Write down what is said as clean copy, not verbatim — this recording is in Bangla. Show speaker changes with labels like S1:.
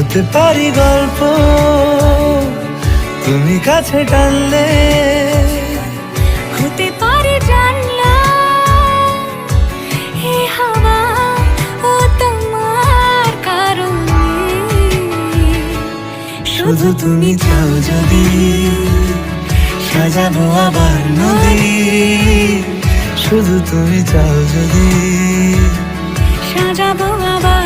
S1: হতে পারি গল্প তুমি কাছে টানলে,
S2: হতে পারে জানলা এই হাওয়া ও তোমার কারণে।
S1: শুধু তুমি চাও যদি সাজাবো আবার নদী, শুধু তুমি চাও যদি
S2: সাজাবো আবার